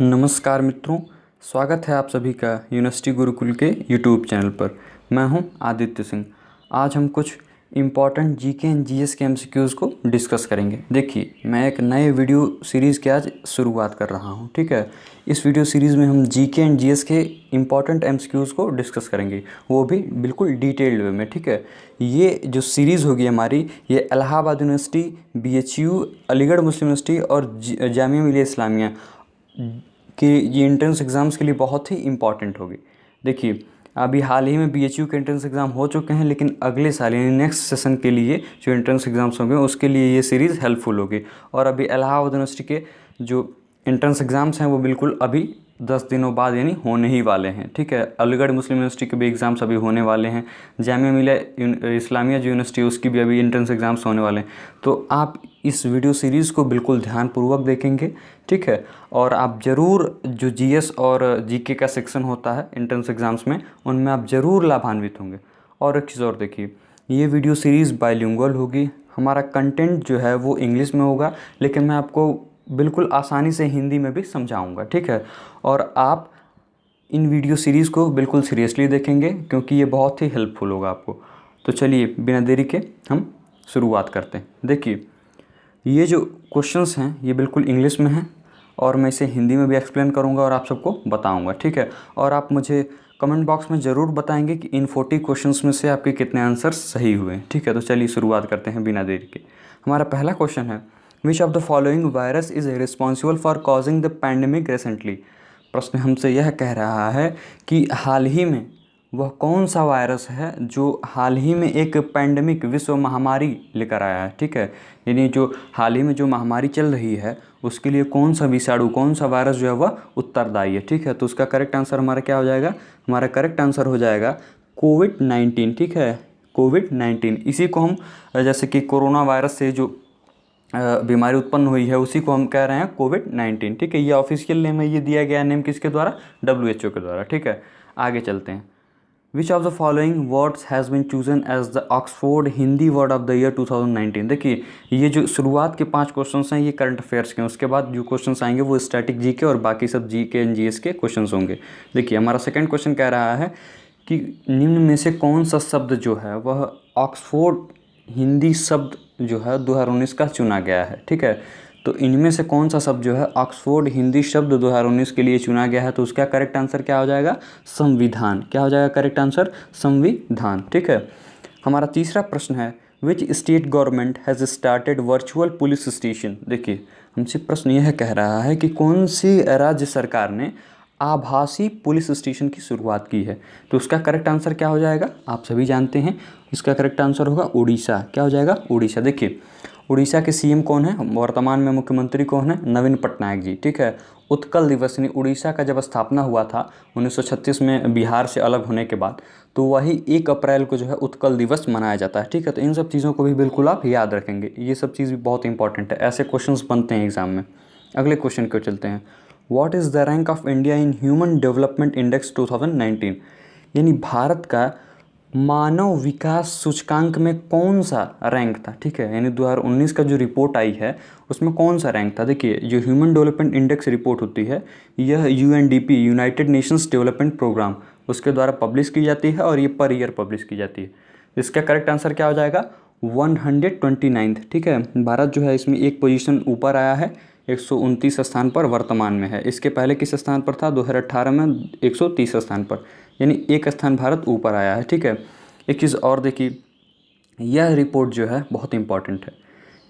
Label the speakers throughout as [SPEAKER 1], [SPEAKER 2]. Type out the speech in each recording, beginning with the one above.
[SPEAKER 1] नमस्कार मित्रों, स्वागत है आप सभी का यूनिवर्सिटी गुरुकुल के यूट्यूब चैनल पर। मैं हूं आदित्य सिंह। आज हम कुछ इम्पॉर्टेंट जीके एंड जीएस के एमसीक्यूज़ को डिस्कस करेंगे। देखिए, मैं एक नए वीडियो सीरीज़ की आज शुरुआत कर रहा हूं, ठीक है। इस वीडियो सीरीज़ में हम जीके एंड जीएस के इम्पॉर्टेंट एमसीक्यूज़ को डिस्कस करेंगे, वो भी बिल्कुल डिटेल्ड वे में, ठीक है। ये जो सीरीज़ होगी हमारी, ये इलाहाबाद यूनिवर्सिटी, बीएचयू, अलीगढ़ मुस्लिम यूनिवर्सिटी और जामिया मिलिया इस्लामिया कि ये एंट्रेंस एग्ज़ाम्स के लिए बहुत ही इम्पॉर्टेंट होगी। देखिए, अभी हाल ही में बीएचयू के एंट्रेंस एग्ज़ाम हो चुके हैं, लेकिन अगले साल यानी नेक्स्ट सेशन के लिए जो एंट्रेंस एग्ज़ाम्स होंगे उसके लिए ये सीरीज़ हेल्पफुल होगी। और अभी इलाहाबाद यूनिवर्सिटी के जो एंट्रेंस एग्ज़ाम्स हैं वो बिल्कुल अभी 10 दिनों बाद यानी होने ही वाले हैं, ठीक है। अलीगढ़ मुस्लिम यूनिवर्सिटी के भी एग्ज़ाम्स अभी होने वाले हैं। जामिया मिलिया इस्लामिया जो यूनिवर्सिटी है उसकी भी अभी एंट्रेंस एग्ज़ाम्स होने वाले हैं। तो आप इस वीडियो सीरीज़ को बिल्कुल ध्यानपूर्वक देखेंगे, ठीक है। और आप ज़रूर जो जीएस और जीके का सेक्शन होता है एंट्रेंस एग्ज़ाम्स में, उनमें आप ज़रूर लाभान्वित होंगे। और एक चीज़ और देखिए, ये वीडियो सीरीज़ बाइलिंगुअल होगी। हमारा कंटेंट जो है वो इंग्लिश में होगा, लेकिन मैं आपको बिल्कुल आसानी से हिंदी में भी समझाऊंगा, ठीक है। और आप इन वीडियो सीरीज़ को बिल्कुल सीरियसली देखेंगे क्योंकि ये बहुत ही हेल्पफुल होगा आपको। तो चलिए बिना देरी के हम शुरुआत करते हैं। देखिए, ये जो क्वेश्चंस हैं ये बिल्कुल इंग्लिश में हैं और मैं इसे हिंदी में भी एक्सप्लेन करूंगा और आप सबको बताऊंगा, ठीक है। और आप मुझे कमेंट बॉक्स में ज़रूर बताएंगे कि इन 40 क्वेश्चंस में से आपके कितने आंसर सही हुए हैं, ठीक है। तो चलिए शुरुआत करते हैं बिना देरी के। हमारा पहला क्वेश्चन है, विच of the following virus is responsible for causing the pandemic recently. प्रश्न हमसे यह कह रहा है कि हाल ही में वह कौन सा वायरस है जो हाल ही में एक पैंडमिक विश्व महामारी लेकर आया है, ठीक है। यानी जो हाल ही में जो महामारी चल रही है उसके लिए कौन सा विषाणु, कौन सा वायरस जो है वह उत्तरदायी है, ठीक है। तो उसका करेक्ट आंसर हमारा क्या हो जाएगा? हमारा करेक्ट आंसर हो जाएगा कोविड-19, ठीक है। कोविड-19, इसी को हम जैसे कि कोरोना वायरस से जो बीमारी उत्पन्न हुई है उसी को हम कह रहे हैं कोविड-19, ठीक है। ये ऑफिशियल नेम है, ये दिया गया नेम किसके द्वारा? WHO के द्वारा, ठीक है। आगे चलते हैं। Which of the following words has been chosen as the Oxford Hindi word of the year 2019। देखिए, ये जो शुरुआत के 5 क्वेश्चन हैं ये करंट अफेयर्स के हैं, उसके बाद जो क्वेश्चन आएंगे वो स्टैटिक जीके और बाकी सब जीके एंड जीएस के क्वेश्चन होंगे। देखिए, हमारा सेकंड क्वेश्चन कह रहा है कि निम्न में से कौन सा शब्द जो है वह ऑक्सफोर्ड हिंदी शब्द जो है 2019 का चुना गया है, ठीक है। तो इनमें से कौन सा शब्द जो है ऑक्सफोर्ड हिंदी शब्द 2019 के लिए चुना गया है? तो उसका करेक्ट आंसर क्या हो जाएगा? संविधान। क्या हो जाएगा करेक्ट आंसर? संविधान, ठीक है। हमारा तीसरा प्रश्न है, which state government has started virtual police station. देखिए, हमसे प्रश्न यह कह रहा है कि कौन सी राज्य सरकार ने आभासी पुलिस स्टेशन की शुरुआत की है? तो उसका करेक्ट आंसर क्या हो जाएगा? आप सभी जानते हैं, इसका करेक्ट आंसर होगा उड़ीसा। क्या हो जाएगा? उड़ीसा। देखिए, उड़ीसा के सीएम कौन है? वर्तमान में मुख्यमंत्री कौन है? नवीन पटनायक जी, ठीक है। उत्कल दिवस यानी उड़ीसा का जब स्थापना हुआ था 1936 में बिहार से अलग होने के बाद, तो वही 1 अप्रैल को जो है उत्कल दिवस मनाया जाता है, ठीक है। तो इन सब चीज़ों को भी बिल्कुल आप याद रखेंगे, ये सब चीज़ भी बहुत इंपॉर्टेंट है, ऐसे क्वेश्चंस बनते हैं एग्जाम में। अगले क्वेश्चन को चलते हैं। What is the rank of India in human development index 2019। यानी भारत का मानव विकास सूचकांक में कौन सा रैंक था, ठीक है। यानी 2019 का जो रिपोर्ट आई है उसमें कौन सा रैंक था? देखिए, जो ह्यूमन डेवलपमेंट इंडेक्स रिपोर्ट होती है यह UNDP, United Nations Development Programme, उसके द्वारा पब्लिश की जाती है और ये पर ईयर पब्लिश की जाती है। इसका करेक्ट आंसर क्या हो जाएगा? 129th, ठीक है। भारत जो है इसमें एक पोजीशन ऊपर आया है, 129 स्थान पर वर्तमान में है। इसके पहले किस स्थान पर था? 2018 में 130 स्थान पर, यानी एक स्थान भारत ऊपर आया है, ठीक है। एक चीज़ और देखिए, यह रिपोर्ट जो है बहुत इंपॉर्टेंट है।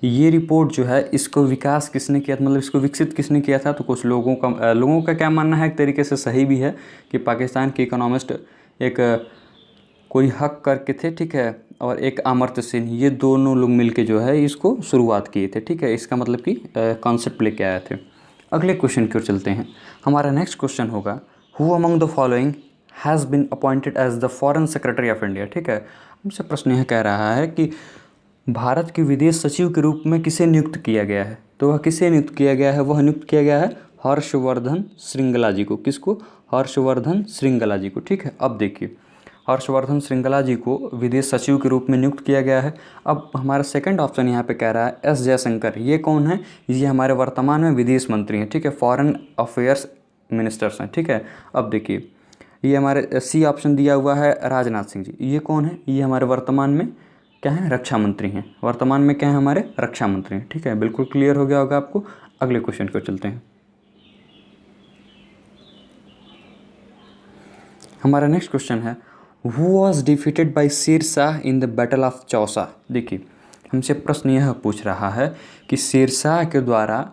[SPEAKER 1] ये रिपोर्ट जो है इसको विकास किसने किया था, मतलब इसको विकसित किसने किया था? तो कुछ लोगों का क्या मानना है, एक तरीके से सही भी है, कि पाकिस्तान के इकोनॉमिस्ट एक कोई हक करके थे, ठीक है, और एक अमर्त्य सेन, ये दोनों लोग मिलके जो है इसको शुरुआत किए थे, ठीक है। इसका मतलब कि कॉन्सेप्ट लेके आए थे। अगले क्वेश्चन की ओर चलते हैं। हमारा नेक्स्ट क्वेश्चन होगा, who among the following has been appointed as the foreign secretary of India, ठीक है। हमसे प्रश्न यह कह रहा है कि भारत के विदेश सचिव के रूप में किसे नियुक्त किया गया है? तो वह किसे नियुक्त किया गया है? वह नियुक्त किया गया है हर्षवर्धन श्रृंगला जी को। किसको? हर्षवर्धन श्रृंगला जी को, ठीक है। अब देखिए, हर्षवर्धन श्रृंगला जी को विदेश सचिव के रूप में नियुक्त किया गया है। अब हमारा सेकंड ऑप्शन यहाँ पे कह रहा है एस जयशंकर। ये कौन है? ये हमारे वर्तमान में विदेश मंत्री हैं, ठीक है, फॉरेन अफेयर्स मिनिस्टर्स हैं, ठीक है। अब देखिए ये हमारे सी ऑप्शन दिया हुआ है राजनाथ सिंह जी, ये कौन है? ये हमारे वर्तमान में क्या है? रक्षा मंत्री हैं। वर्तमान में क्या है? हमारे रक्षा मंत्री हैं, ठीक है। बिल्कुल क्लियर हो गया होगा आपको। अगले क्वेश्चन को चलते हैं। हमारा नेक्स्ट क्वेश्चन है who was defeated by Sher Shah in the battle of Chausa. देखिए हमसे प्रश्न यह पूछ रहा है कि शेर शाह के द्वारा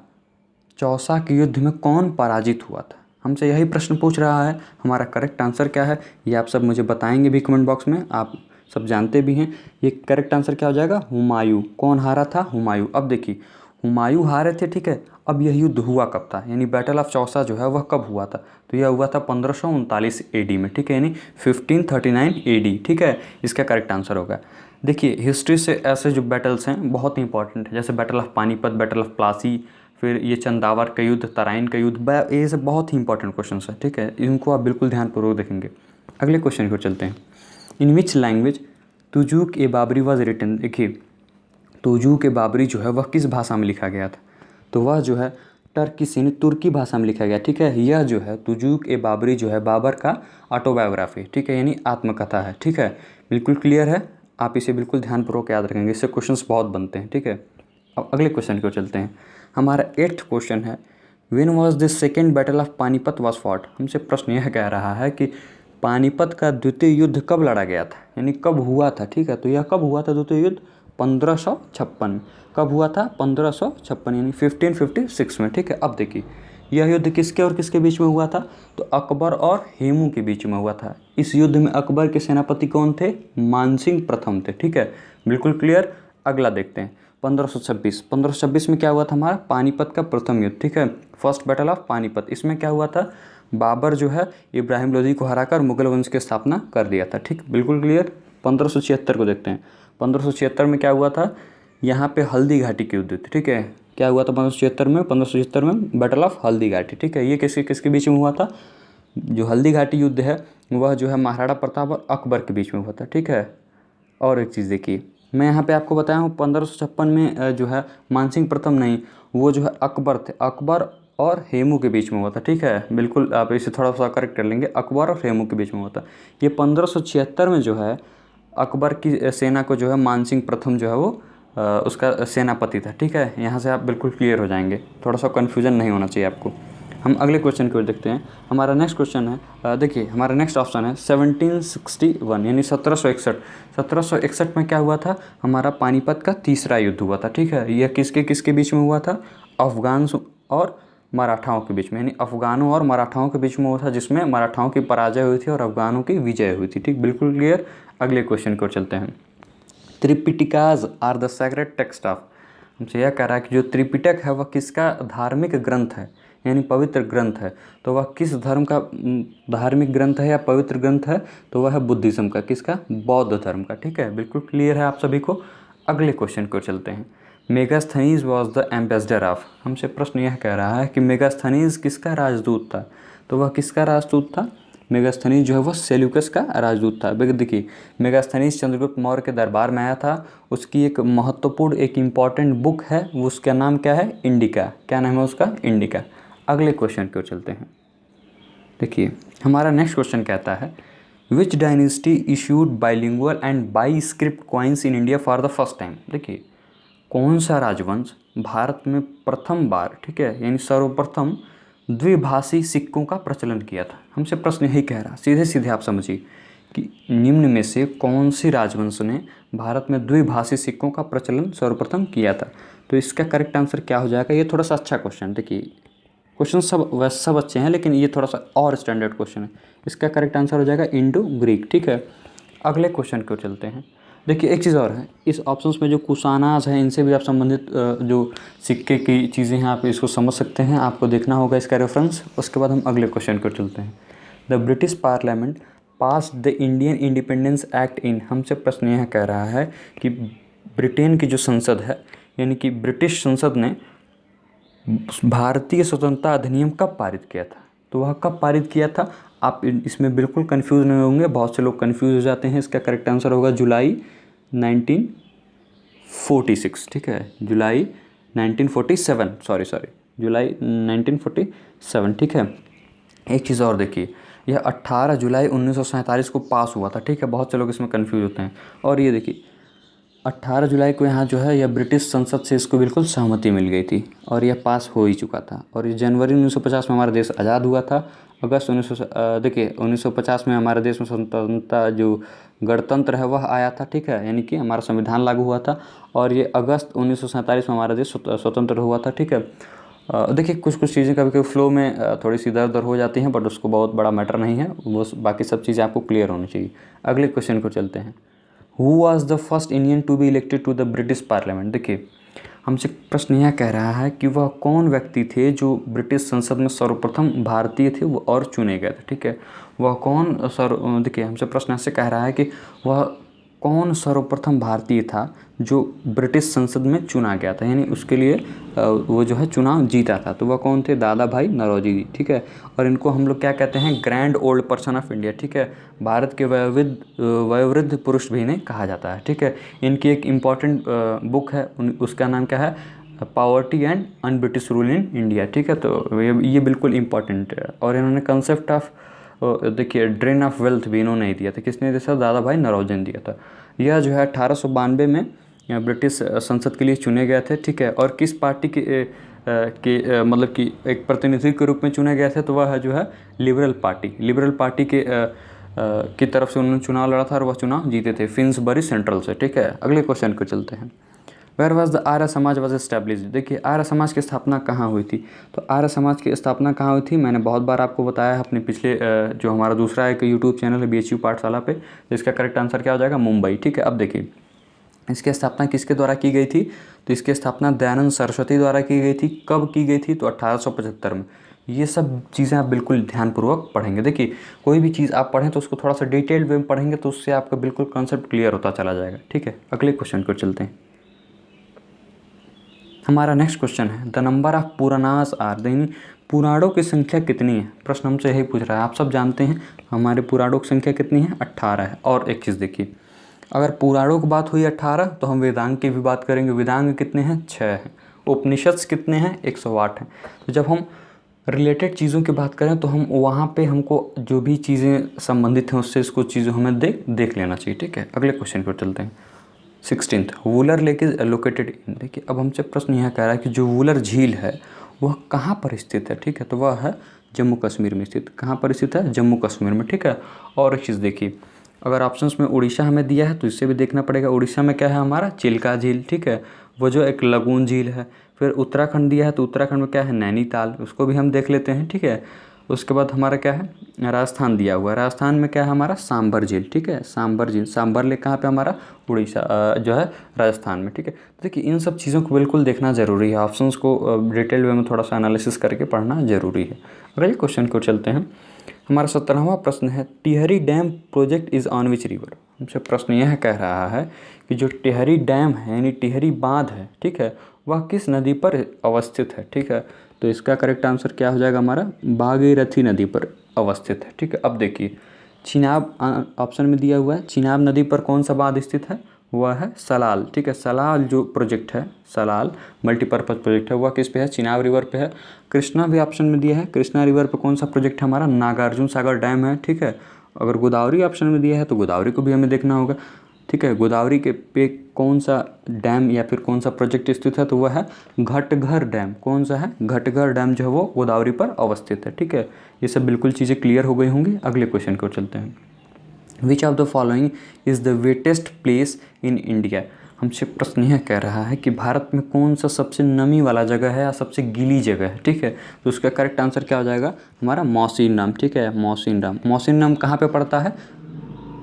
[SPEAKER 1] चौसा के युद्ध में कौन पराजित हुआ था। हमसे यही प्रश्न पूछ रहा है। हमारा करेक्ट आंसर क्या है ये आप सब मुझे बताएंगे भी कमेंट बॉक्स में, आप सब जानते भी हैं। ये करेक्ट आंसर क्या हो जाएगा? हुमायूं। कौन हारा था? हुमायूं। अब देखिए हुमायूं हारे थे, ठीक है। अब यह युद्ध हुआ कब था, यानी बैटल ऑफ चौसा जो है वह कब हुआ था? तो यह हुआ था 1539 AD में, ठीक है, यानी 1539 AD, ठीक है। इसका करेक्ट आंसर होगा। देखिए हिस्ट्री से ऐसे जो बैटल्स हैं बहुत इंपॉर्टेंट है, जैसे battle of Panipat, battle of Plassey, फिर ये चंदावर का युद्ध, तराइन का युद्ध, ये सब बहुत ही इंपॉर्टेंट क्वेश्चन है, ठीक है। इनको आप बिल्कुल ध्यानपूर्वक देखेंगे। अगले क्वेश्चन को चलते हैं। In which language Tuzuk e Baburi was written. देखिए तुजूक ए बाबरी जो है वह किस भाषा में लिखा गया था? तो वह जो है टर्किश यानी तुर्की भाषा में लिखा गया, ठीक है। यह जो है तुजूक ए बाबरी जो है बाबर का ऑटोबायोग्राफी, ठीक है, यानी आत्मकथा है, ठीक है। बिल्कुल क्लियर है, आप इसे बिल्कुल ध्यानपूर्वक याद रखेंगे, इससे क्वेश्चंस बहुत बनते हैं, ठीक है। अब अगले क्वेश्चन को चलते हैं। हमारा 8th क्वेश्चन है when was the second battle of Panipat was fought. हमसे प्रश्न यह कह रहा है कि पानीपत का द्वितीय युद्ध कब लड़ा गया था, यानी कब हुआ था, ठीक है। तो यह कब हुआ था द्वितीय युद्ध? 1556 में। कब हुआ था? 1556 यानी 1556 में, ठीक है। अब देखिए यह युद्ध किसके और किसके बीच में हुआ था? तो अकबर और हेमू के बीच में हुआ था। इस युद्ध में अकबर के सेनापति कौन थे? मानसिंह प्रथम थे, ठीक है। बिल्कुल क्लियर। अगला देखते हैं 1526 में क्या हुआ था? हमारा पानीपत का प्रथम युद्ध, ठीक है, फर्स्ट बैटल ऑफ पानीपत। इसमें क्या हुआ था? बाबर जो है इब्राहिम लोदी को हराकर मुगल वंश की स्थापना कर दिया था, ठीक, बिल्कुल क्लियर। 1576 को देखते हैं। 1576 में क्या हुआ था? यहाँ पे हल्दी घाटी की युद्ध थी, ठीक है। क्या हुआ था 1576 में? बैटल ऑफ हल्दी घाटी, ठीक है। ये किसके किसके बीच में हुआ था? जो हल्दी घाटी युद्ध है वह जो है महाराणा प्रताप और अकबर के बीच में हुआ था, ठीक है। और एक चीज़ देखिए मैं यहाँ पे आपको बताया हूँ 1556 में जो है मानसिंह प्रथम नहीं, वो जो है अकबर थे, अकबर और हेमू के बीच में हुआ था, ठीक है। बिल्कुल आप इसे थोड़ा सा करेक्ट कर लेंगे, अकबर और हेमू के बीच में हुआ था। ये 1576 में जो है अकबर की सेना को जो है मानसिंह प्रथम जो है वो उसका सेनापति था, ठीक है। यहाँ से आप बिल्कुल क्लियर हो जाएंगे, थोड़ा सा कन्फ्यूजन नहीं होना चाहिए आपको। हम अगले क्वेश्चन को देखते हैं। हमारा नेक्स्ट क्वेश्चन है देखिए हमारा नेक्स्ट ऑप्शन है 1761 यानी 1761। 1761 में क्या हुआ था? हमारा पानीपत का तीसरा युद्ध हुआ था, ठीक है। यह किसके किसके बीच में हुआ था? अफगान और मराठाओं के बीच में, यानी अफगानों और मराठाओं के बीच में हुआ था, जिसमें मराठाओं की पराजय हुई थी और अफगानों की विजय हुई थी, ठीक, बिल्कुल क्लियर। अगले क्वेश्चन को चलते हैं। Tripitakas are the sacred text of. हमसे यह कह रहा है कि जो त्रिपिटक है वह किसका धार्मिक ग्रंथ है, यानी पवित्र ग्रंथ है। तो वह किस धर्म का धार्मिक ग्रंथ है या पवित्र ग्रंथ है? तो वह है बुद्धिज़्म का, किसका? बौद्ध धर्म का, ठीक है, बिल्कुल क्लियर है आप सभी को। अगले क्वेश्चन को चलते हैं। Megasthenes was the ambassador of. हमसे प्रश्न यह कह रहा है कि मेगास्थनीज किसका राजदूत था? तो वह किसका राजदूत था? मेगास्थनीज जो है वह सेल्यूकस का राजदूत था। देखिए मेगास्थनीज चंद्रगुप्त मौर्य के दरबार में आया था। उसकी एक महत्वपूर्ण एक इम्पॉर्टेंट बुक है, वो उसका नाम क्या है? इंडिका। क्या नाम है उसका? इंडिका। अगले क्वेश्चन को चलते हैं। देखिए हमारा नेक्स्ट क्वेश्चन कहता है विच dynasty issued bilingual and by script coins in India for the first time. देखिए कौन सा राजवंश भारत में प्रथम बार, ठीक है, यानी सर्वप्रथम द्विभाषी सिक्कों का प्रचलन किया था? हमसे प्रश्न यही कह रहा, सीधे सीधे आप समझिए कि निम्न में से कौन सी राजवंश ने भारत में द्विभाषी सिक्कों का प्रचलन सर्वप्रथम किया था? तो इसका करेक्ट आंसर क्या हो जाएगा? ये थोड़ा सा अच्छा क्वेश्चन, देखिए क्वेश्चन सब वैसे सब अच्छे हैं लेकिन ये थोड़ा सा और स्टैंडर्ड क्वेश्चन है। इसका करेक्ट आंसर हो जाएगा इंडो ग्रीक, ठीक है। अगले क्वेश्चन को चलते हैं। देखिए एक चीज़ और है, इस ऑप्शंस में जो कुशानाज हैं इनसे भी आप संबंधित जो सिक्के की चीज़ें हैं आप इसको समझ सकते हैं, आपको देखना होगा इसका रेफरेंस। उसके बाद हम अगले क्वेश्चन को चलते हैं। The British parliament pass the Indian independence act in. हमसे प्रश्न यह कह रहा है कि ब्रिटेन की जो संसद है यानी कि ब्रिटिश संसद ने भारतीय स्वतंत्रता अधिनियम कब पारित किया था? तो वह कब पारित किया था? आप इसमें बिल्कुल कंफ्यूज नहीं होंगे, बहुत से लोग कंफ्यूज हो जाते हैं। इसका करेक्ट आंसर होगा जुलाई 1946, ठीक है, जुलाई 1947, सॉरी जुलाई 1947, ठीक है। एक चीज़ और देखिए, यह 18 जुलाई 1947 को पास हुआ था, ठीक है। बहुत से लोग इसमें कंफ्यूज होते हैं। और ये देखिए 18 जुलाई को यहाँ जो है यह ब्रिटिश संसद से इसको बिल्कुल सहमति मिल गई थी और यह पास हो ही चुका था। और ये जनवरी 1950 में हमारा देश आज़ाद हुआ था। अगस्त 1950 में हमारे देश में स्वतंत्रता जो गणतंत्र है वह आया था, ठीक है, यानी कि हमारा संविधान लागू हुआ था। और ये अगस्त 1947 में हमारा देश स्वतंत्र हुआ था, ठीक है। देखिए कुछ कुछ चीज़ें कभी कभी फ्लो में थोड़ी सी इधर उधर हो जाती हैं, बट उसको बहुत बड़ा मैटर नहीं है, वो बाकी सब चीज़ें आपको क्लियर होनी चाहिए। अगले क्वेश्चन को चलते हैं। Who was the first Indian to be elected to the British parliament. देखिए हमसे प्रश्न यह कह रहा है कि वह कौन व्यक्ति थे जो ब्रिटिश संसद में सर्वप्रथम भारतीय थे वो और चुने गए थे, ठीक है। वह कौन देखिए हमसे प्रश्न ऐसे कह रहा है कि वह कौन सर्वप्रथम भारतीय था जो ब्रिटिश संसद में चुना गया था, यानी उसके लिए वो जो है चुनाव जीता था। तो वह कौन थे? दादा भाई नौरोजी जी, ठीक है। और इनको हम लोग क्या कहते हैं? Grand old person of India, ठीक है। भारत के वयोवृद्ध पुरुष भी इन्हें कहा जाता है, ठीक है। इनकी एक इम्पॉर्टेंट बुक है, उसका नाम क्या है? Poverty and un British rule in India, ठीक है। तो ये बिल्कुल इम्पॉर्टेंट है। और इन्होंने कंसेप्ट ऑफ देखिए ड्रेन ऑफ वेल्थ भी इन्होंने ही दिया था। किसने दिया था? दादा भाई नौरोजी ने दिया था। यह जो है 1892 में ब्रिटिश संसद के लिए चुने गए थे, ठीक है। और किस पार्टी मतलब कि एक प्रतिनिधि के रूप में चुने गए थे? तो वह जो है लिबरल पार्टी की तरफ से उन्होंने चुनाव लड़ा था और वह चुनाव जीते थे फिन्सबरी सेंट्रल से, ठीक है। अगले क्वेश्चन को चलते हैं। Where was the Arya Samaj was establish. देखिए आर्य समाज की स्थापना कहाँ हुई थी? तो आर्य समाज की स्थापना कहाँ हुई थी? मैंने बहुत बार आपको बताया है अपने पिछले जो हमारा दूसरा एक यूट्यूब चैनल है BHU पाठशाला पे। तो इसका करेक्ट आंसर क्या हो जाएगा? मुंबई, ठीक है। अब देखिए इसकी स्थापना किसके द्वारा की गई थी? तो इसकी स्थापना दयानंद सरस्वती द्वारा की गई थी। कब की गई थी? तो 1875 में। ये सब चीज़ें आप बिल्कुल ध्यानपूर्वक पढ़ेंगे। देखिए कोई भी चीज़ आप पढ़ें तो उसको थोड़ा सा डिटेल्ड वे में पढ़ेंगे तो उससे आपका बिल्कुल कॉन्सेप्ट क्लियर होता चला जाएगा, ठीक है। अगले क्वेश्चन को चलते हैं। हमारा नेक्स्ट क्वेश्चन है the number of Puranas are, यानी पुराणों की संख्या कितनी है? प्रश्न हमसे यही पूछ रहा है। आप सब जानते हैं हमारे पुराणों की संख्या कितनी है? 18 है। और एक चीज़ देखिए, अगर पुराणों की बात हुई 18 तो हम वेदांग की भी बात करेंगे। वेदांग कितने हैं? 6 हैं। उपनिषद कितने हैं? 108 हैं। तो जब हम रिलेटेड चीज़ों की बात करें तो हम वहाँ पे हमको जो भी चीज़ें संबंधित हैं उससे इसको चीज़ों हमें देख लेना चाहिए, ठीक है। अगले क्वेश्चन पर चलते हैं। 16th Wular lake is located in. देखिए अब हमसे प्रश्न यह कह रहा है कि जो वुलर झील है वह कहाँ पर स्थित है, ठीक है। तो वह है जम्मू कश्मीर में स्थित। कहाँ पर स्थित है? जम्मू कश्मीर में, ठीक है। और एक चीज़ देखिए, अगर ऑप्शंस में उड़ीसा हमें दिया है तो इससे भी देखना पड़ेगा। उड़ीसा में क्या है? हमारा चिल्का झील, ठीक है, वो जो एक लगून झील है। फिर उत्तराखंड दिया है तो उत्तराखंड में क्या है? नैनीताल, उसको भी हम देख लेते हैं, ठीक है। उसके बाद हमारा क्या है? राजस्थान दिया हुआ है। राजस्थान में क्या है? हमारा सांभर झील, ठीक है। सांभर झील, सांभर लेक कहाँ पे? हमारा उड़ीसा जो है राजस्थान में, ठीक है। देखिए इन सब चीज़ों को बिल्कुल देखना ज़रूरी है। ऑप्शंस को डिटेल वे में थोड़ा सा एनालिसिस करके पढ़ना ज़रूरी है। अगले क्वेश्चन को चलते हैं। हमारा 17वां प्रश्न है Tehri dam project is on which river. हमसे प्रश्न यह कह रहा है कि जो टिहरी डैम है यानी टिहरी बांध है, ठीक है, वह किस नदी पर अवस्थित है, ठीक है। तो इसका करेक्ट आंसर क्या हो जाएगा? हमारा भागीरथी नदी पर अवस्थित है, ठीक है। अब देखिए चिनाब ऑप्शन में दिया हुआ है। चिनाब नदी पर कौन सा बांध स्थित है? वह है सलाल, ठीक है। सलाल जो प्रोजेक्ट है, सलाल मल्टीपर्पज़ प्रोजेक्ट है, वह किस पे है? चिनाब रिवर पे है। कृष्णा भी ऑप्शन में दिया है। कृष्णा रिवर पे कौन सा प्रोजेक्ट है? हमारा नागार्जुन सागर डैम है, ठीक है। अगर गोदावरी ऑप्शन में दिया है तो गोदावरी को भी हमें देखना होगा, ठीक है। गोदावरी के पे कौन सा डैम या फिर कौन सा प्रोजेक्ट स्थित है? तो वह है घटघर डैम। कौन सा है? घटघर डैम जो है वो गोदावरी पर अवस्थित है, ठीक है। ये सब बिल्कुल चीज़ें क्लियर हो गई होंगी। अगले क्वेश्चन को चलते हैं। Which of the following is the wettest place in India. हमसे प्रश्न यह कह रहा है कि भारत में कौन सा सबसे नमी वाला जगह है या सबसे गीली जगह है, ठीक है। तो उसका करेक्ट आंसर क्या हो जाएगा? हमारा मौसिन राम, ठीक है। मौसिन राम, मौसिन राम कहाँ पे पड़ता है?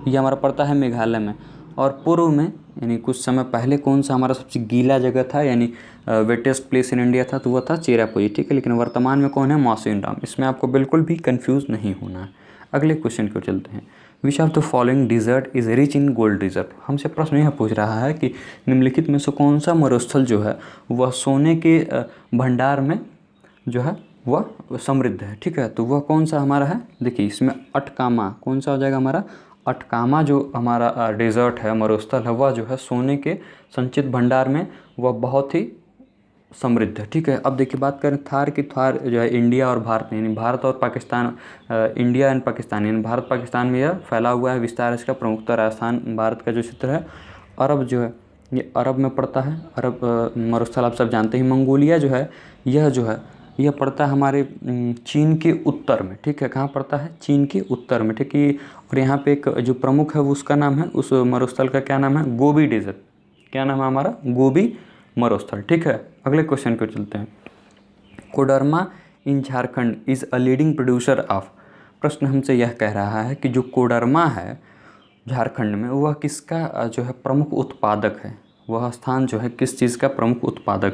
[SPEAKER 1] ये हमारा पड़ता है मेघालय में। और पूर्व में यानी कुछ समय पहले कौन सा हमारा सबसे गीला जगह था यानी वेटेस्ट प्लेस इन इंडिया था? तो वह था चेरापूंजी, ठीक है। लेकिन वर्तमान में कौन है? मौसिन राम। इसमें आपको बिल्कुल भी कंफ्यूज नहीं होना है। अगले क्वेश्चन को चलते हैं। Which of the following desert is rich in gold reserve. हमसे प्रश्न यह पूछ रहा है कि निम्नलिखित में से कौन सा मरुस्थल जो है वह सोने के भंडार में जो है वह समृद्ध है, ठीक है। तो वह कौन सा हमारा है? देखिए इसमें अटकामा कौन सा हो जाएगा? हमारा अटकामा जो हमारा डेजर्ट है, मरुस्थल है, वह जो है सोने के संचित भंडार में वह बहुत ही समृद्ध है। ठीक है, अब देखिए बात करें थार की, थार जो है इंडिया और भारत में, यानी भारत और पाकिस्तान, इंडिया एंड पाकिस्तान, यानी भारत पाकिस्तान में यह फैला हुआ है, विस्तार इसका प्रमुखतः राजस्थान भारत का जो क्षेत्र है, अरब जो है ये अरब में पड़ता है। अरब मरुस्थल आप सब जानते हैं। मंगोलिया जो है यह पड़ता है हमारे चीन के उत्तर में। ठीक है, कहाँ पड़ता है? चीन के उत्तर में। ठीक है, और यहाँ पे एक जो प्रमुख है वो उसका नाम है, उस मरुस्थल का क्या नाम है? Gobi desert. क्या नाम है हमारा? गोबी मरुस्थल। ठीक है, अगले क्वेश्चन को चलते हैं। Koderma in Jharkhand is a leading producer of. प्रश्न हमसे यह कह रहा है कि जो कोडरमा है झारखंड में, वह किसका जो है प्रमुख उत्पादक है? वह स्थान जो है किस चीज़ का प्रमुख उत्पादक?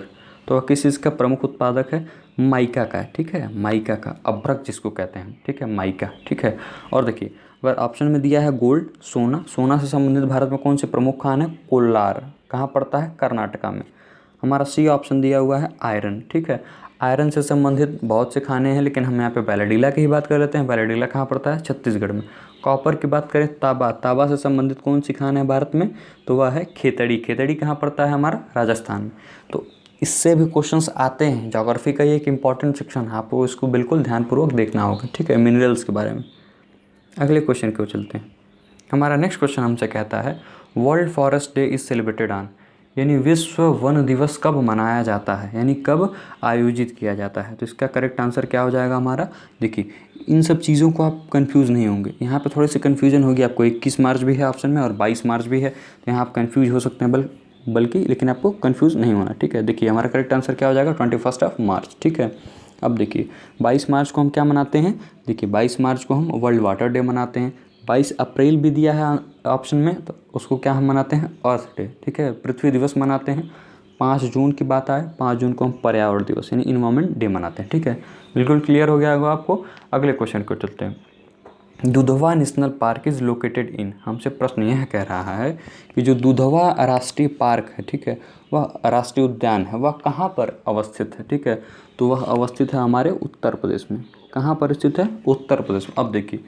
[SPEAKER 1] तो वह किस चीज़ का प्रमुख उत्पादक है? माइका का। ठीक है, माइका का, अभ्रक जिसको कहते हैं। ठीक है, माइका। ठीक है, और देखिए अगर ऑप्शन में दिया है गोल्ड, सोना, सोना से संबंधित भारत में कौन से प्रमुख खान है? कोल्लार। कहाँ पड़ता है? कर्नाटका में। हमारा सी ऑप्शन दिया हुआ है आयरन। ठीक है, आयरन से संबंधित बहुत से खाने हैं, लेकिन हम यहाँ पे बैलेडीला की ही बात कर लेते हैं। बैलेडीला कहाँ पड़ता है? छत्तीसगढ़ में। कॉपर की बात करें, तांबा, तांबा से संबंधित कौन सी खान है भारत में? तो वह है खेतड़ी। खेतड़ी कहाँ पड़ता है हमारा? राजस्थान में। तो इससे भी क्वेश्चंस आते हैं। ज्योग्राफी का ये एक इंपॉर्टेंट सेक्शन है, आपको इसको बिल्कुल ध्यानपूर्वक देखना होगा। ठीक है, मिनरल्स के बारे में। अगले क्वेश्चन को चलते हैं। हमारा नेक्स्ट क्वेश्चन हमसे कहता है world forest day is celebrated on, यानी विश्व वन दिवस कब मनाया जाता है, यानी कब आयोजित किया जाता है? तो इसका करेक्ट आंसर क्या हो जाएगा हमारा? देखिए इन सब चीज़ों को आप कंफ्यूज नहीं होंगे। यहाँ पे थोड़ी सी कन्फ्यूजन होगी आपको। 21 मार्च भी है ऑप्शन में और 22 मार्च भी है, तो यहाँ आप कन्फ्यूज हो सकते हैं, बल्कि लेकिन आपको कन्फ्यूज नहीं होना। ठीक है, देखिए हमारा करेक्ट आंसर क्या हो जाएगा? 21 मार्च। ठीक है, अब देखिए 22 मार्च को हम क्या मनाते हैं? देखिए 22 मार्च को हम वर्ल्ड वाटर डे मनाते हैं। 22 अप्रैल भी दिया है ऑप्शन में, तो उसको क्या हम मनाते हैं? अर्थ डे। ठीक है, पृथ्वी दिवस मनाते हैं। 5 जून की बात आए, 5 जून को हम पर्यावरण दिवस यानी इन्वायरमेंट डे मनाते हैं। ठीक है, बिल्कुल क्लियर हो गया होगा आपको। अगले क्वेश्चन को चलते हैं। Dudhwa national park is located in. हमसे प्रश्न यह कह रहा है कि जो दुधवा राष्ट्रीय पार्क है, ठीक है, वह राष्ट्रीय उद्यान है, वह कहाँ पर अवस्थित है? ठीक है, तो वह अवस्थित है हमारे उत्तर प्रदेश में। कहाँ पर स्थित है? उत्तर प्रदेश में। अब देखिए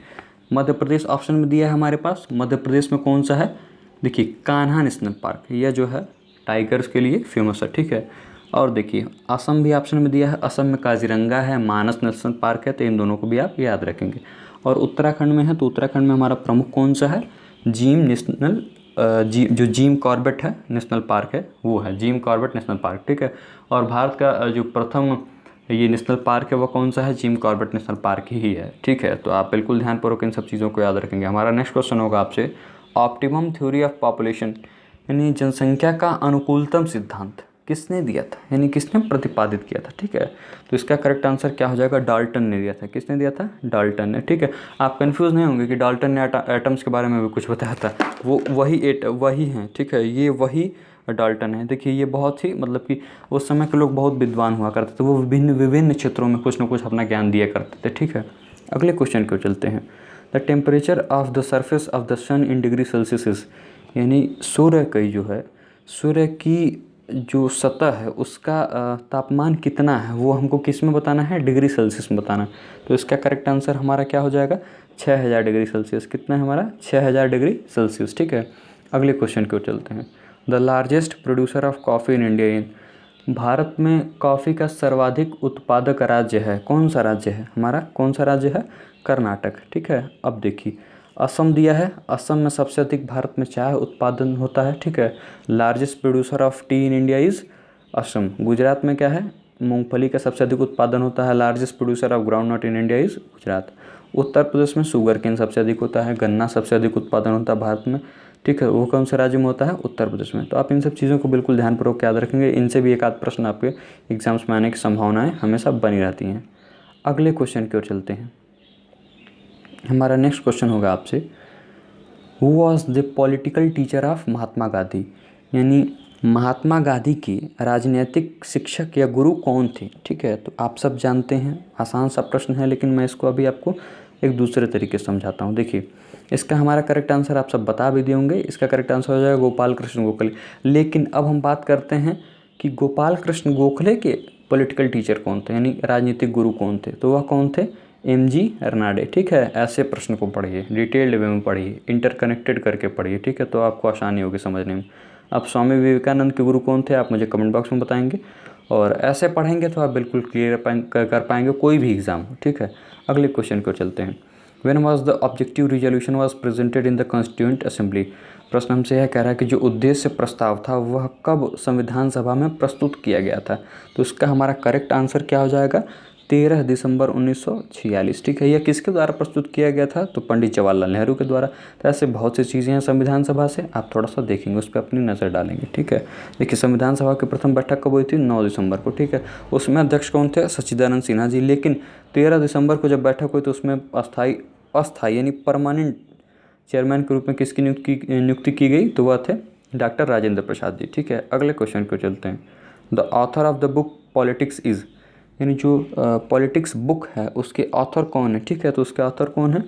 [SPEAKER 1] मध्य प्रदेश ऑप्शन में दिया है हमारे पास। मध्य प्रदेश में कौन सा है? देखिए कान्हा नेशनल पार्क, यह जो है टाइगर्स के लिए फेमस है। ठीक है, और देखिए असम भी ऑप्शन में दिया है। असम में काजीरंगा है, मानस नेशनल पार्क है, तो इन दोनों को भी आप याद रखेंगे। और उत्तराखंड में है, तो उत्तराखंड में हमारा प्रमुख कौन सा है? जो जिम कॉर्बेट है नेशनल पार्क है, वो है जिम कॉर्बेट नेशनल पार्क। ठीक है, और भारत का जो प्रथम ये नेशनल पार्क है वो कौन सा है? जिम कॉर्बेट नेशनल पार्क ही है। ठीक है, तो आप बिल्कुल ध्यानपूर्वक इन सब चीज़ों को याद रखेंगे। हमारा नेक्स्ट क्वेश्चन होगा आपसे ऑप्टिमम थ्योरी ऑफ पॉपुलेशन, यानी जनसंख्या का अनुकूलतम सिद्धांत किसने दिया था, यानी किसने प्रतिपादित किया था? ठीक है, तो इसका करेक्ट आंसर क्या हो जाएगा? डाल्टन ने दिया था। किसने दिया था? डाल्टन ने। ठीक है, आप कंफ्यूज नहीं होंगे कि डाल्टन ने एटम्स के बारे में भी कुछ बताया था, वो वही हैं। ठीक है, ये वही डाल्टन है। देखिए ये बहुत ही मतलब कि उस समय के लोग बहुत विद्वान हुआ करते थे, वो विभिन्न क्षेत्रों में कुछ न कुछ अपना ज्ञान दिया करते थे। ठीक है, अगले क्वेश्चन को चलते हैं। The temperature of the surface of the sun in degree Celsius, यानी सूर्य की जो सतह है उसका तापमान कितना है, वो हमको किस में बताना है? डिग्री सेल्सियस में बताना है। तो इसका करेक्ट आंसर हमारा क्या हो जाएगा? 6000 डिग्री सेल्सियस। कितना है हमारा? 6000 डिग्री सेल्सियस। ठीक है, अगले क्वेश्चन को चलते हैं। The largest producer of coffee in India in, Bharat में कॉफ़ी का सर्वाधिक उत्पादक राज्य है, कौन सा राज्य है हमारा? कौन सा राज्य है? कर्नाटक। ठीक है, अब देखिए असम दिया है। असम में सबसे अधिक भारत में चाय उत्पादन होता है। ठीक है, largest producer of T in India is Assam. Gujarat में क्या है? मूंगफली का सबसे अधिक उत्पादन होता है। Largest producer of groundnut in India is Gujarat. Uttar Pradesh में शुगर केन सबसे अधिक होता है। गन्ना सबसे अधिक उत्पादन होता है भारत में। ठीक है, वो कौन से राज्य में होता है? उत्तर प्रदेश में। तो आप इन सब चीज़ों को बिल्कुल ध्यानपूर्वक याद रखेंगे। इनसे भी एक आध प्रश्न आपके एग्जाम्स में आने की संभावनाएं हमेशा बनी रहती हैं। अगले क्वेश्चन की ओर चलते हैं। हमारा नेक्स्ट क्वेश्चन होगा आपसे, who was the political teacher of Mahatma Gandhi, यानी महात्मा गांधी के राजनीतिक शिक्षक या गुरु कौन थे? ठीक है, तो आप सब जानते हैं, आसान सा प्रश्न है, लेकिन मैं इसको अभी आपको एक दूसरे तरीके से समझाता हूँ। देखिए इसका हमारा करेक्ट आंसर आप सब बता भी दिए होंगे। इसका करेक्ट आंसर हो जाएगा गोपाल कृष्ण गोखले। लेकिन अब हम बात करते हैं कि गोपाल कृष्ण गोखले के पॉलिटिकल टीचर कौन थे, यानी राजनीतिक गुरु कौन थे? तो वह कौन थे? MG रनाडे। ठीक है, ऐसे प्रश्न को पढ़िए, डिटेल्ड वे में पढ़िए, इंटरकनेक्टेड करके पढ़िए। ठीक है, तो आपको आसानी होगी समझने में। अब स्वामी विवेकानंद के गुरु कौन थे? आप मुझे कमेंट बॉक्स में बताएंगे। और ऐसे पढ़ेंगे तो आप बिल्कुल क्लियर कर पाएंगे कोई भी एग्ज़ाम हो। ठीक है, अगले क्वेश्चन को चलते हैं। When was the objective resolution was presented in the constituent assembly. प्रश्न हमसे यह कह रहा है कि जो उद्देश्य प्रस्ताव था वह कब संविधान सभा में प्रस्तुत किया गया था। तो इसका हमारा करेक्ट आंसर क्या हो जाएगा, 13 दिसंबर 1946। ठीक है, यह किसके द्वारा प्रस्तुत किया गया था, तो पंडित जवाहरलाल नेहरू के द्वारा। तो ऐसे बहुत सी चीज़ें हैं संविधान सभा से, आप थोड़ा सा देखेंगे, उस पर अपनी नज़र डालेंगे। ठीक है, देखिए संविधान सभा की प्रथम बैठक कब हुई थी, 9 दिसंबर को। ठीक है, उसमें अध्यक्ष कौन थे, सच्चिदानंद सिन्हा जी। लेकिन 13 दिसंबर को जब बैठक हुई तो उसमें अस्थाई यानी परमानेंट चेयरमैन के रूप में किसकी नियुक्ति की गई, तो वह थे डॉक्टर राजेंद्र प्रसाद जी। ठीक है, अगले क्वेश्चन को चलते हैं। The author of the book politics is, यानी जो पॉलिटिक्स बुक है उसके ऑथर कौन है। ठीक है, तो उसके ऑथर कौन है,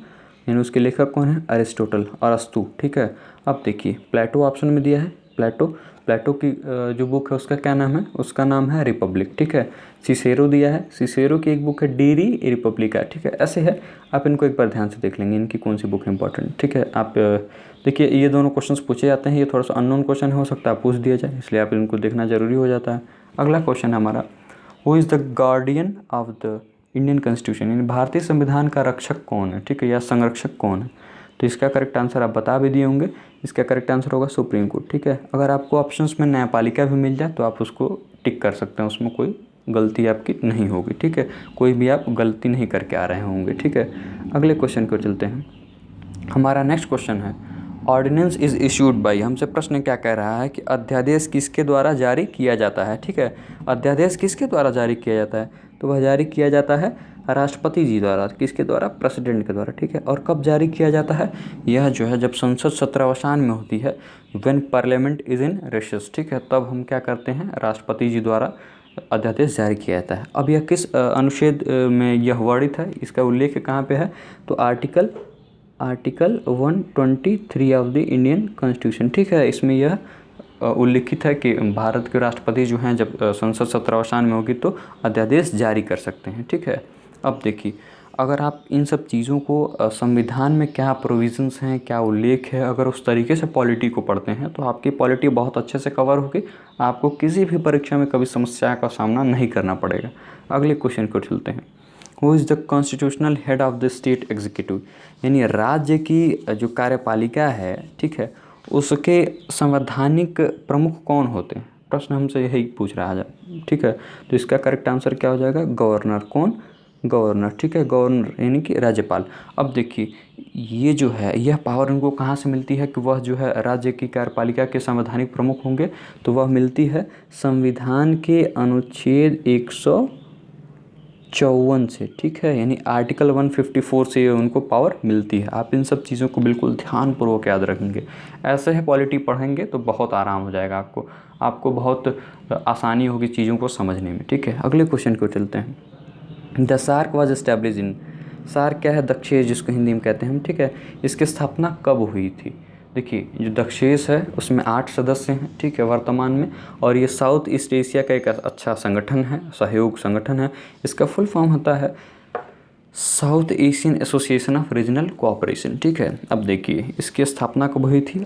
[SPEAKER 1] यानी उसके लेखक कौन है, अरिस्टोटल, अरस्तु। ठीक है, अब देखिए प्लेटो ऑप्शन में दिया है, प्लेटो की जो बुक है उसका क्या नाम है, उसका नाम है रिपब्लिक। ठीक है, सिसेरो दिया है, सिसेरो की एक बुक है डेरी रिपब्लिका। ठीक है, ऐसे है, आप इनको एक बार ध्यान से देख लेंगे, इनकी कौन सी बुक है इंपॉर्टेंट। ठीक है, आप देखिए ये दोनों क्वेश्चंस पूछे जाते हैं, ये थोड़ा सा अननोन क्वेश्चन हो सकता है पूछ दिया जाए, इसलिए आप इनको देखना जरूरी हो जाता है। अगला क्वेश्चन है हमारा, who is the guardian of the Indian constitution, यानी भारतीय संविधान का रक्षक कौन है। ठीक है, या संरक्षक कौन है। तो इसका करेक्ट आंसर आप बता भी दिए होंगे, इसका करेक्ट आंसर होगा सुप्रीम कोर्ट। ठीक है, अगर आपको ऑप्शंस में न्यायपालिका भी मिल जाए तो आप उसको टिक कर सकते हैं, उसमें कोई गलती आपकी नहीं होगी। ठीक है, कोई भी आप गलती नहीं करके आ रहे होंगे। ठीक है, अगले क्वेश्चन को चलते हैं। हमारा नेक्स्ट क्वेश्चन है, ऑर्डिनेंस इज़ इशूड बाई। हमसे प्रश्न क्या कह रहा है कि अध्यादेश किसके द्वारा जारी किया जाता है। ठीक है, अध्यादेश किसके द्वारा जारी किया जाता है, तो वह जारी किया जाता है राष्ट्रपति जी द्वारा। किसके द्वारा, प्रेसिडेंट के द्वारा। ठीक है, और कब जारी किया जाता है, यह जो है जब संसद सत्रावसान में होती है, when parliament is in recess. ठीक है, तब हम क्या करते हैं, राष्ट्रपति जी द्वारा अध्यादेश जारी किया जाता है। अब यह किस अनुच्छेद में यह वर्णित है, इसका उल्लेख कहाँ पे है, तो article 123 of the Indian constitution. ठीक है, इसमें यह उल्लिखित है कि भारत के राष्ट्रपति जो हैं जब संसद सत्रावसान में होगी तो अध्यादेश जारी कर सकते हैं। ठीक है, अब देखिए अगर आप इन सब चीज़ों को संविधान में क्या प्रोविज़न्स हैं, क्या उल्लेख है, अगर उस तरीके से पॉलिटी को पढ़ते हैं तो आपकी पॉलिटी बहुत अच्छे से कवर होगी, आपको किसी भी परीक्षा में कभी समस्या का सामना नहीं करना पड़ेगा। अगले क्वेश्चन को चलते हैं। Who is the constitutional head of the state executive, यानी राज्य की जो कार्यपालिका है, ठीक है, उसके संवैधानिक प्रमुख कौन होते हैं। प्रश्न हमसे यही पूछ रहा है। ठीक है, तो इसका करेक्ट आंसर क्या हो जाएगा, गवर्नर। कौन, गवर्नर। ठीक है, गवर्नर यानी कि राज्यपाल। अब देखिए ये जो है यह पावर इनको कहाँ से मिलती है कि वह जो है राज्य की कार्यपालिका के संवैधानिक प्रमुख होंगे, तो वह मिलती है संविधान के अनुच्छेद 154 से। ठीक है, यानी आर्टिकल 154 से उनको पावर मिलती है। आप इन सब चीज़ों को बिल्कुल ध्यानपूर्वक याद रखेंगे, ऐसे है पॉलिटी पढ़ेंगे तो बहुत आराम हो जाएगा आपको बहुत आसानी होगी चीज़ों को समझने में। ठीक है, अगले क्वेश्चन को चलते हैं। The SAARC was establish in, SAARC क्या है, दक्षेश जिसको हिंदी में कहते हैं हम। ठीक है, इसकी स्थापना कब हुई थी। देखिए जो दक्षेश है उसमें 8 सदस्य हैं। ठीक है, वर्तमान में, और ये साउथ ईस्ट एशिया का एक अच्छा संगठन है, सहयोग संगठन है। इसका फुल फॉर्म होता है south Asian association of regional cooperation. ठीक है, अब देखिए इसकी स्थापना कब हुई थी,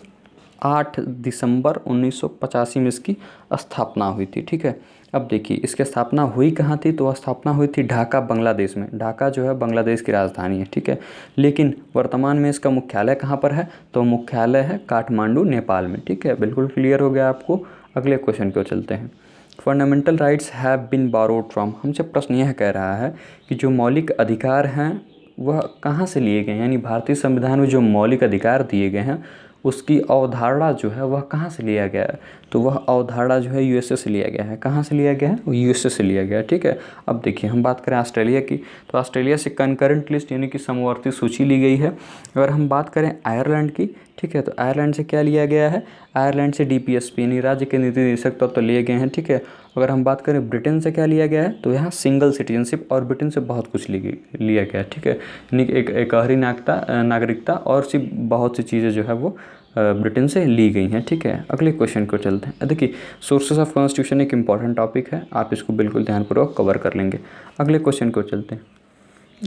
[SPEAKER 1] 8 दिसंबर 1985 में इसकी स्थापना हुई थी। ठीक है, अब देखिए इसकी स्थापना हुई कहाँ थी, तो वह स्थापना हुई थी ढाका, बांग्लादेश में। ढाका जो है बांग्लादेश की राजधानी है। ठीक है, लेकिन वर्तमान में इसका मुख्यालय कहाँ पर है, तो मुख्यालय है काठमांडू, नेपाल में। ठीक है, बिल्कुल क्लियर हो गया आपको। अगले क्वेश्चन को चलते हैं। Fundamental rights have been borrowed from. हमसे प्रश्न यह कह रहा है कि जो मौलिक अधिकार हैं वह कहाँ से लिए गए, यानी भारतीय संविधान में जो मौलिक अधिकार दिए गए हैं उसकी अवधारणा जो है वह कहाँ से लिया गया है, तो वह अवधारणा जो है यूएसए से लिया गया है। कहाँ से लिया गया है, वो यूएसए से लिया गया है। ठीक है, अब देखिए हम बात करें ऑस्ट्रेलिया की, तो ऑस्ट्रेलिया से कंकरेंट लिस्ट यानी कि समवर्ती सूची ली गई है। अगर हम बात करें आयरलैंड की, ठीक है, तो आयरलैंड से क्या लिया गया है, आयरलैंड से डीपीएसपी यानी राज्य के नीति निदेशक तो लिए गए हैं। ठीक है, अगर हम बात करें ब्रिटेन से क्या लिया गया है, तो यहाँ सिंगल सिटीजनशिप, और ब्रिटेन से बहुत कुछ लिया गया है। ठीक है, यानी कि एक आहरी नागरिकता और सी बहुत सी चीज़ें जो है वो ब्रिटेन से ली गई हैं। ठीक है, अगले क्वेश्चन को चलते हैं। देखिए सोर्सेस ऑफ कॉन्स्टिट्यूशन एक इंपॉर्टेंट टॉपिक है, आप इसको बिल्कुल ध्यानपूर्वक कवर कर लेंगे। अगले क्वेश्चन को चलते हैं।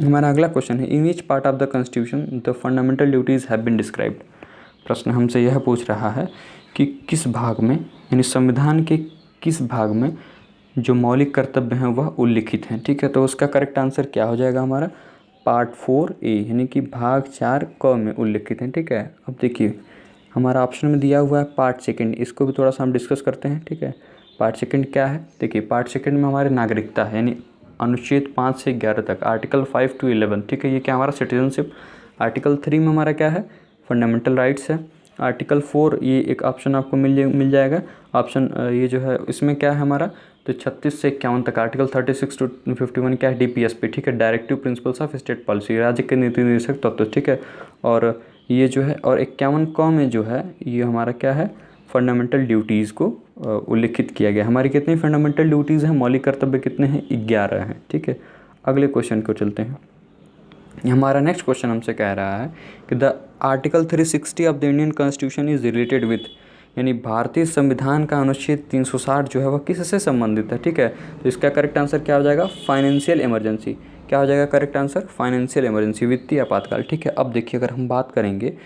[SPEAKER 1] हमारा अगला क्वेश्चन है, in which part of the constitution the fundamental duties have been described. प्रश्न हमसे यह पूछ रहा है कि किस भाग में, यानी संविधान के किस भाग में जो मौलिक कर्तव्य हैं वह उल्लिखित हैं। ठीक है, तो उसका करेक्ट आंसर क्या हो जाएगा हमारा? पार्ट 4A यानी कि भाग 4 क में उल्लिखित हैं। ठीक है, अब देखिए हमारा ऑप्शन में दिया हुआ है पार्ट सेकंड, इसको भी थोड़ा सा हम डिस्कस करते हैं। ठीक है, पार्ट सेकंड क्या है? देखिए पार्ट सेकंड में हमारे नागरिकता है, यानी अनुच्छेद 5 से 11 तक, आर्टिकल 5 to 11। ठीक है, ये क्या हमारा सिटीजनशिप। आर्टिकल 3 में हमारा क्या है? फंडामेंटल राइट्स है। आर्टिकल 4 ये एक ऑप्शन आपको मिल जाएगा। ऑप्शन ये जो है इसमें क्या है हमारा? तो 36 से 51 तक, आर्टिकल 36 to 51 क्या है? DPSP। ठीक है, directive principles of state policy, राज्य के नीति निर्देशक तत्व। ठीक है, और ये जो है और 51 क में जो है ये हमारा क्या है? फंडामेंटल ड्यूटीज़ को उल्लिखित किया गया। हमारी कितनी फंडामेंटल ड्यूटीज़ हैं? मौलिक कर्तव्य कितने हैं? 11 हैं। ठीक है, अगले क्वेश्चन को चलते हैं। हमारा नेक्स्ट क्वेश्चन हमसे कह रहा है कि the article 360 of the Indian constitution is related with, यानी भारतीय संविधान का अनुच्छेद 360 जो है वह किससे संबंधित है? ठीक है, तो इसका करेक्ट आंसर क्या हो जाएगा? Financial emergency. क्या हो जाएगा करेक्ट आंसर? फाइनेंशियल इमरजेंसी, वित्तीय आपातकाल। ठीक है, अब देखिए अगर हम बात करेंगे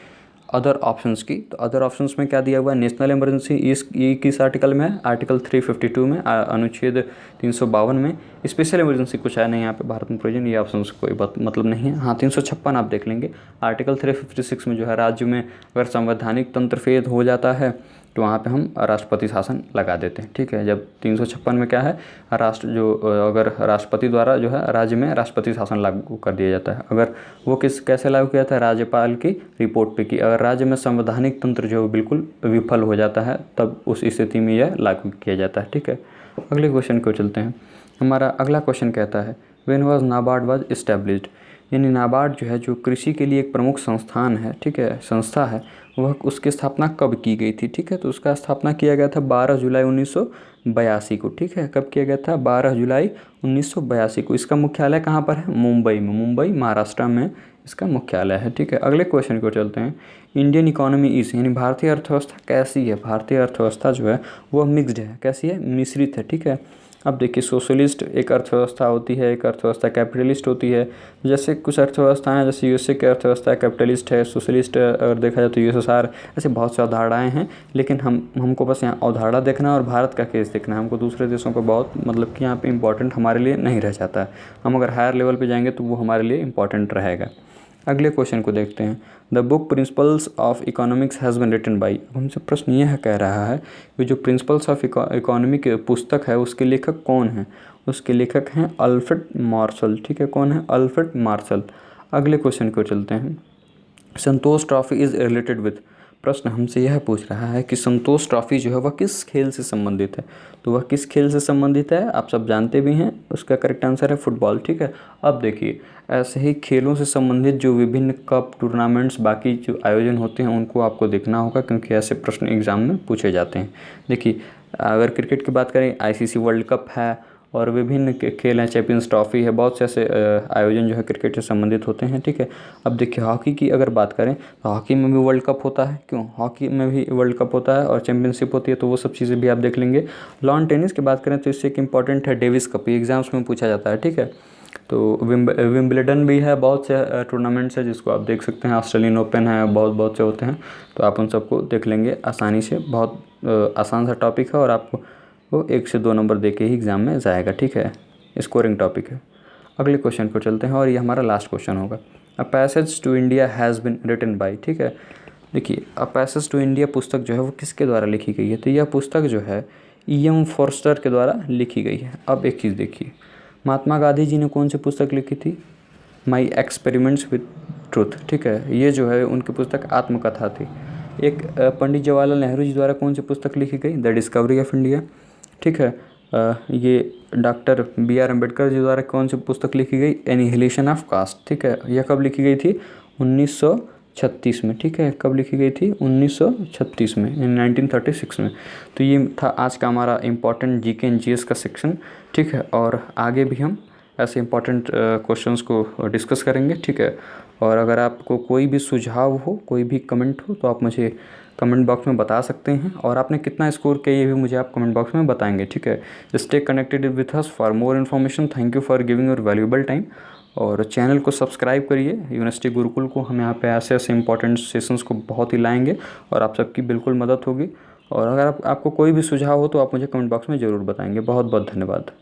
[SPEAKER 1] अदर ऑप्शंस की, तो अदर ऑप्शंस में क्या दिया हुआ है? National emergency. ये किस आर्टिकल में है? आर्टिकल 352 में, अनुच्छेद 352 में। स्पेशल इमरजेंसी कुछ है नहीं यहाँ पे, भारत में प्रोविजन, ये ऑप्शन कोई बात मतलब नहीं है। हाँ, 356 आप देख लेंगे। आर्टिकल 356 में जो है राज्य में अगर संवैधानिक तंत्र फेद हो जाता है तो वहाँ पे हम राष्ट्रपति शासन लगा देते हैं। ठीक है, जब 356 में क्या है? अगर राष्ट्रपति द्वारा जो है राज्य में राष्ट्रपति शासन लागू कर दिया जाता है। अगर वो कैसे लागू किया जाता है? राज्यपाल की रिपोर्ट पे कि अगर राज्य में संवैधानिक तंत्र जो बिल्कुल विफल हो जाता है तब उस स्थिति में यह लागू किया जाता है। ठीक है, अगले क्वेश्चन को चलते हैं। हमारा अगला क्वेश्चन कहता है when was NABARD was established, यानी नाबार्ड जो है जो कृषि के लिए एक प्रमुख संस्थान है, ठीक है, संस्था है, वह उसकी स्थापना कब की गई थी? ठीक है, तो उसका स्थापना किया गया था 12 जुलाई 1982 को। ठीक है, कब किया गया था? 12 जुलाई 1982 को। इसका मुख्यालय कहाँ पर है? मुंबई में, मुंबई महाराष्ट्र में इसका मुख्यालय है। ठीक है, अगले क्वेश्चन को चलते हैं। इंडियन इकोनॉमी इज, यानी भारतीय अर्थव्यवस्था कैसी है? भारतीय अर्थव्यवस्था जो है वह मिक्स्ड है। कैसी है? मिश्रित है। ठीक है, अब देखिए सोशलिस्ट एक अर्थव्यवस्था होती है, एक अर्थव्यवस्था कैपिटलिस्ट होती है। जैसे कुछ अर्थव्यवस्थाएं, जैसे यूएसए की अर्थव्यवस्था कैपिटलिस्ट है, सोशलिस्ट अगर देखा जाए तो यूएसएसआर, ऐसे बहुत सी अवधारणाएं हैं। लेकिन हमको बस यहाँ अवधारणा देखना है और भारत का केस देखना है। हमको दूसरे देशों को बहुत मतलब कि यहाँ पे इंपॉर्टेंट हमारे लिए नहीं रह जाता है। हम अगर हायर लेवल पे जाएंगे तो वो हमारे लिए इंपॉर्टेंट रहेगा। अगले क्वेश्चन को देखते हैं। The book principles of economics has been written by, अब हमसे प्रश्न यह कह रहा है कि जो प्रिंसिपल्स ऑफ इकोनॉमी की पुस्तक है उसके लेखक कौन हैं? उसके लेखक हैं अल्फ्रेड मार्शल। ठीक है, कौन है? Alfred Marshall. अगले क्वेश्चन को चलते हैं। संतोष ट्रॉफी इज़ रिलेटेड विथ, प्रश्न हमसे यह पूछ रहा है कि संतोष ट्रॉफी जो है वह किस खेल से संबंधित है? तो वह किस खेल से संबंधित है? आप सब जानते भी हैं, उसका करेक्ट आंसर है फुटबॉल। ठीक है, अब देखिए ऐसे ही खेलों से संबंधित जो विभिन्न कप, टूर्नामेंट्स, बाकी जो आयोजन होते हैं उनको आपको देखना होगा, क्योंकि ऐसे प्रश्न एग्जाम में पूछे जाते हैं। देखिए अगर क्रिकेट की बात करें, ICC वर्ल्ड कप है और विभिन्न खेल हैं, चैंपियंस ट्रॉफी है, बहुत से ऐसे आयोजन जो है क्रिकेट से संबंधित होते हैं। ठीक है, अब देखिए हॉकी की अगर बात करें तो हॉकी में भी वर्ल्ड कप होता है। क्यों? हॉकी में भी वर्ल्ड कप होता है और चैंपियनशिप होती है, तो वो सब चीज़ें भी आप देख लेंगे। लॉन टेनिस की बात करें तो इससे एक इंपॉर्टेंट है डेविस कप, ये एग्जाम्स में पूछा जाता है। ठीक है, तो विम्बलडन भी है, बहुत से टूर्नामेंट्स है जिसको आप देख सकते हैं। ऑस्ट्रेलियन ओपन है, बहुत से होते हैं, तो आप उन सबको देख लेंगे आसानी से। बहुत आसान सा टॉपिक है और आपको वो 1 से 2 नंबर दे के ही एग्ज़ाम में जाएगा। ठीक है, स्कोरिंग टॉपिक है। अगले क्वेश्चन को चलते हैं और ये हमारा लास्ट क्वेश्चन होगा। A passage to India has been written by. ठीक है, देखिए अ पैसेज टू इंडिया पुस्तक जो है वो किसके द्वारा लिखी गई है? तो यह पुस्तक जो है E.M. फॉर्स्टर के द्वारा लिखी गई है। अब एक चीज़ देखिए, महात्मा गांधी जी ने कौन सी पुस्तक लिखी थी? My experiments with truth. ठीक है, ये जो है उनकी पुस्तक आत्मकथा थी। एक पंडित जवाहरलाल नेहरू जी द्वारा कौन सी पुस्तक लिखी गई? The discovery of India. ठीक है, ये डॉक्टर B.R. अम्बेडकर जी द्वारा कौन सी पुस्तक लिखी गई? Annihilation of caste. ठीक है, यह कब लिखी गई थी? 1936 में। ठीक है, कब लिखी गई थी? 1936 में, 1936 में। तो ये था आज का हमारा इम्पॉर्टेंट GK एंड GS का सेक्शन। ठीक है, और आगे भी हम ऐसे इम्पॉर्टेंट क्वेश्चंस को डिस्कस करेंगे। ठीक है, और अगर आपको कोई भी सुझाव हो, कोई भी कमेंट हो, तो आप मुझे कमेंट बॉक्स में बता सकते हैं। और आपने कितना स्कोर किया ये भी मुझे आप कमेंट बॉक्स में बताएंगे। ठीक है, stay connected with us for more information. Thank you for giving your valuable time. और चैनल को सब्सक्राइब करिए यूनिवर्सिटी गुरुकुल को। हम यहाँ पे ऐसे इंपॉर्टेंट सेशंस को बहुत ही लाएंगे और आप सबकी बिल्कुल मदद होगी। और अगर आपको कोई भी सुझाव हो तो आप मुझे कमेंट बॉक्स में ज़रूर बताएंगे। बहुत बहुत धन्यवाद।